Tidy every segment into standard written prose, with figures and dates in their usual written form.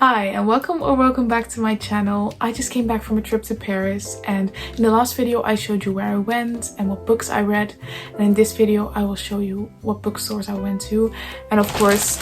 Hi and welcome back to my channel. I just came back from a trip to Paris, and in the last video I showed you where I went and what books I read, and in this video I will show you what bookstores I went to and of course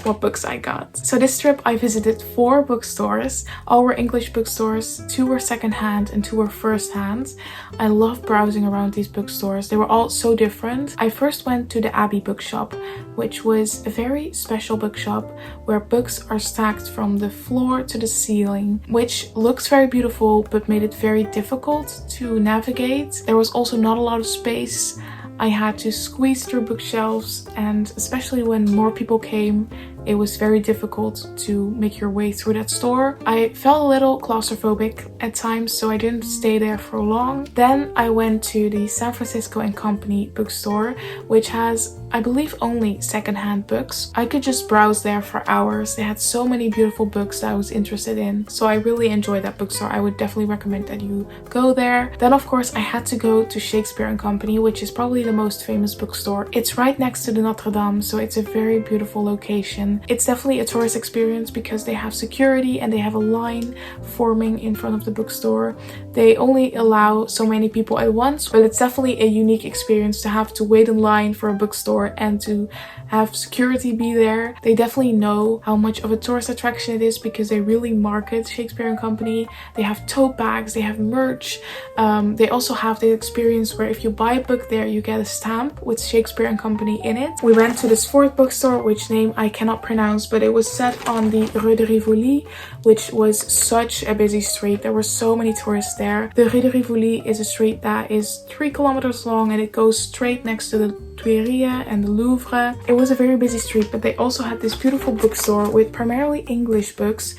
what books I got. So this trip I visited 4 bookstores. All were English bookstores, 2 were secondhand and 2 were first-hand. I love browsing around these bookstores. They were all so different. I first went to the Abbey bookshop, which was a very special bookshop where books are stacked from the floor to the ceiling, which looks very beautiful but made it very difficult to navigate. There was also not a lot of space. I had to squeeze through bookshelves, and especially when more people came, it was very difficult to make your way through that store. I felt a little claustrophobic at times, so I didn't stay there for long. Then I went to the San Francisco & Company bookstore, which has, I believe, only secondhand books. I could just browse there for hours. They had so many beautiful books that I was interested in, so I really enjoyed that bookstore. I would definitely recommend that you go there. Then of course I had to go to Shakespeare & Company, which is probably the most famous bookstore. It's right next to the Notre Dame, so it's a very beautiful location. It's definitely a tourist experience because they have security and they have a line forming in front of the bookstore. They only allow so many people at once, but it's definitely a unique experience to have to wait in line for a bookstore and to have security be there. They definitely know how much of a tourist attraction it is because they really market Shakespeare & Company. They have tote bags, they have merch. They also have the experience where if you buy a book there, you get a stamp with Shakespeare & Company in it. We went to this 4th bookstore, which name I cannot pronounce, but it was set on the Rue de Rivoli, which was such a busy street. There were so many tourists there. The Rue de Rivoli is a street that is 3 kilometers long and it goes straight next to the Tuileries and the Louvre. It was a very busy street, but they also had this beautiful bookstore with primarily English books.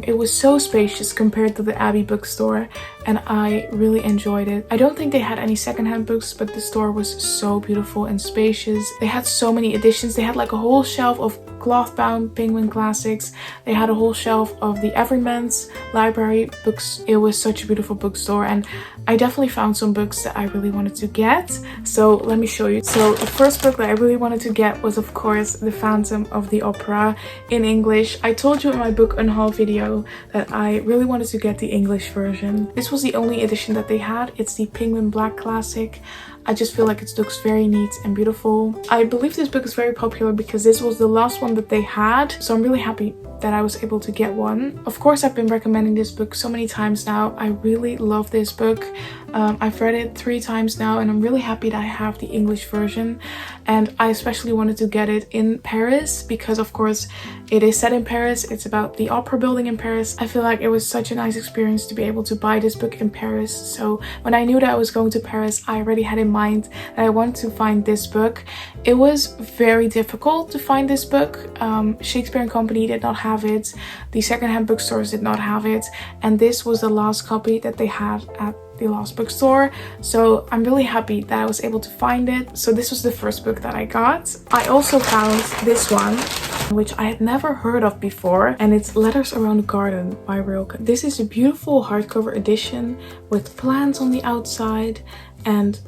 It was so spacious compared to the Abbey bookstore, and I really enjoyed it. I don't think they had any secondhand books, but the store was so beautiful and spacious. They had so many editions. They had like a whole shelf of cloth-bound Penguin classics. They had a whole shelf of the Everyman's library books. It was such a beautiful bookstore, and I definitely found some books that I really wanted to get. So let me show you. So the first book that I really wanted to get was of course The Phantom of the Opera in English. I told you in my book unhaul video that I really wanted to get the English version. This was the only edition that they had. It's the Penguin Black Classic. I just feel like it looks very neat and beautiful. I believe this book is very popular because this was the last one that they had, so I'm really happy that I was able to get one. Of course, I've been recommending this book so many times now. I really love this book. I've read it 3 times now, and I'm really happy that I have the English version. And I especially wanted to get it in Paris because of course it is set in Paris. It's about the opera building in Paris. I feel like it was such a nice experience to be able to buy this book in Paris. So when I knew that I was going to Paris, I already had in mind that I want to find this book. It was very difficult to find this book. Shakespeare & Company did not have it. The secondhand bookstores did not have it. And this was the last copy that they had at the last bookstore, so I'm really happy that I was able to find it. So this was the first book that I got. I also found this one, which I had never heard of before, and it's Letters Around the Garden by Rilke. This is a beautiful hardcover edition with plants on the outside, and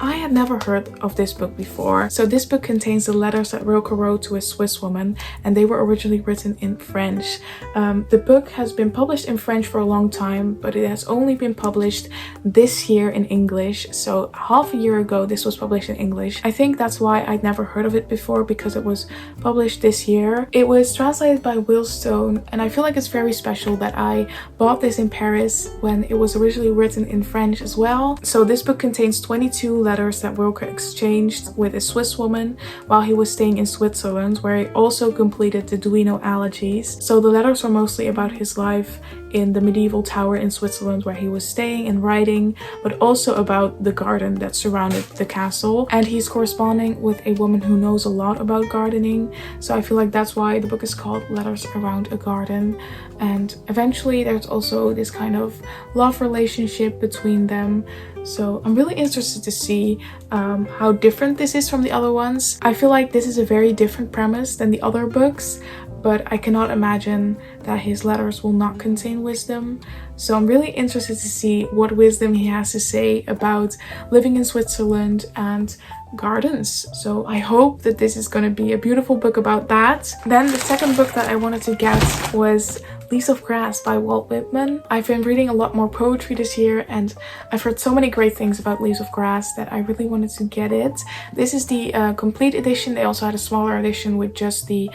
I had never heard of this book before. So this book contains the letters that Rilke wrote to a Swiss woman, and they were originally written in French. The book has been published in French for a long time, but it has only been published this year in English. So half a year ago this was published in English. I think that's why I'd never heard of it before, because it was published this year. It was translated by Will Stone, and I feel like it's very special that I bought this in Paris when it was originally written in French as well. So this book contains 22 letters that Rilke exchanged with a Swiss woman while he was staying in Switzerland, where he also completed the Duino Elegies. So the letters are mostly about his life in the medieval tower in Switzerland where he was staying and writing, but also about the garden that surrounded the castle. And he's corresponding with a woman who knows a lot about gardening, so I feel like that's why the book is called Letters Around a Garden. And eventually there's also this kind of love relationship between them. So I'm really interested to see how different this is from the other ones. I feel like this is a very different premise than the other books. but I cannot imagine that his letters will not contain wisdom. So I'm really interested to see what wisdom he has to say about living in Switzerland and gardens. So I hope that this is going to be a beautiful book about that. Then the second book that I wanted to get was Leaves of Grass by Walt Whitman. I've been reading a lot more poetry this year and I've heard so many great things about Leaves of Grass that I really wanted to get it. This is the complete edition. They also had a smaller edition with just the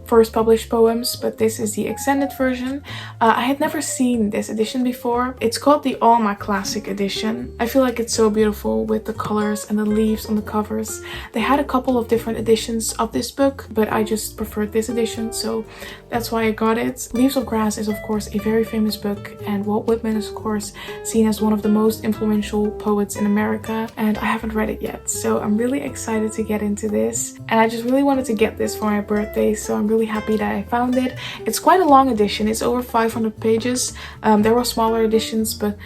first published poems, but this is the extended version. I had never seen this edition before. It's called the Alma Classic Edition. I feel like it's so beautiful with the colors and the leaves on the covers. They had a couple of different editions of this book, but I just preferred this edition, so that's why I got it. Leaves of Grass is of course a very famous book, and Walt Whitman is of course seen as one of the most influential poets in America, and I haven't read it yet, so I'm really excited to get into this. And I just really wanted to get this for my birthday, so I'm really happy that I found it. It's quite a long edition. It's over 500 pages. There were smaller editions, but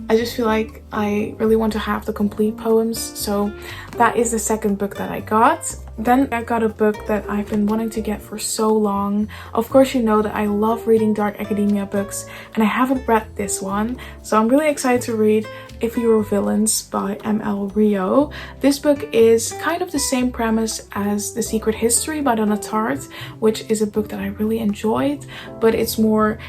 I just feel like I really want to have the complete poems. So that is the second book that I got. Then I got a book that I've been wanting to get for so long. Of course, you know that I love reading dark academia books, and I haven't read this one. So I'm really excited to read If We Were Villains by M.L. Rio. This book is kind of the same premise as The Secret History by Donna Tartt, which is a book that I really enjoyed, but it's more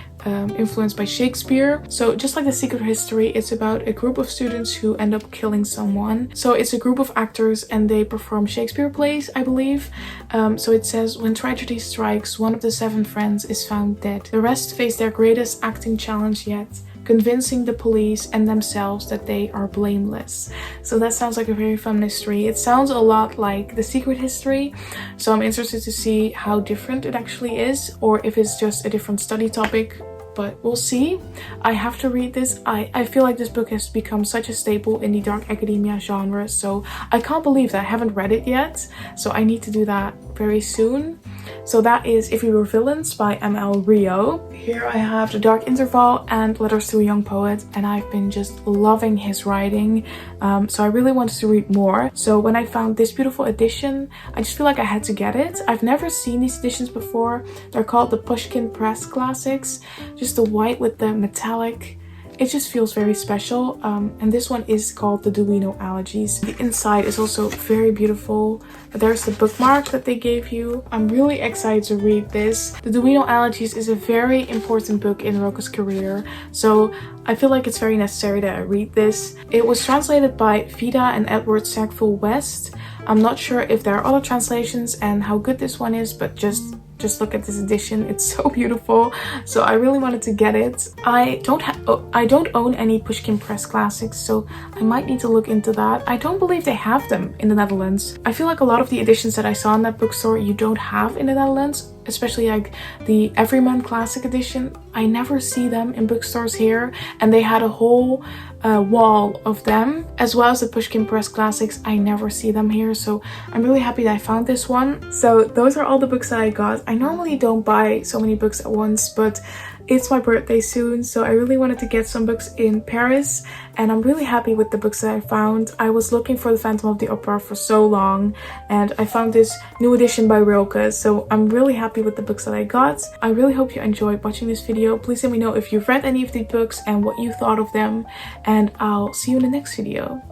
influenced by Shakespeare. So just like The Secret History, it's about a group of students who end up killing someone. So it's a group of actors and they perform Shakespeare plays, I believe. So it says, when tragedy strikes, one of the 7 friends is found dead. The rest face their greatest acting challenge yet, convincing the police and themselves that they are blameless. So that sounds like a very fun mystery. It sounds a lot like The Secret History, so I'm interested to see how different it actually is, or if it's just a different study topic, but we'll see. I have to read this. I feel like this book has become such a staple in the dark academia genre, so I can't believe that I haven't read it yet, so I need to do that very soon. So that is If We Were Villains by M.L. Rio. Here I have The Dark Interval and Letters to a Young Poet, and I've been just loving his writing, so I really wanted to read more. So when I found this beautiful edition, I just feel like I had to get it. I've never seen these editions before. They're called the Pushkin Press Classics. Just the white with the metallic. It just feels very special, and this one is called The Duino Allergies. The inside is also very beautiful. There's the bookmark that they gave you. I'm really excited to read this. The Duino Allergies is a very important book in Roca's career, so I feel like it's very necessary that I read this. It was translated by Vida and Edward Sackville West. I'm not sure if there are other translations and how good this one is, but just look at this edition. It's so beautiful, so I really wanted to get it. I don't own any Pushkin Press Classics, so I might need to look into that. I don't believe they have them in the Netherlands. I feel like a lot of the editions that I saw in that bookstore you don't have in the Netherlands, especially like the Everyman Classic Edition. I never see them in bookstores here, and they had a whole wall of them, as well as the Pushkin Press Classics. I never see them here, so I'm really happy that I found this one. So those are all the books that I got. I normally don't buy so many books at once, but it's my birthday soon, so I really wanted to get some books in Paris, and I'm really happy with the books that I found. I was looking for The Phantom of the Opera for so long, and I found this new edition by Rilke, so I'm really happy with the books that I got. I really hope you enjoyed watching this video. Please let me know if you've read any of these books and what you thought of them, and I'll see you in the next video.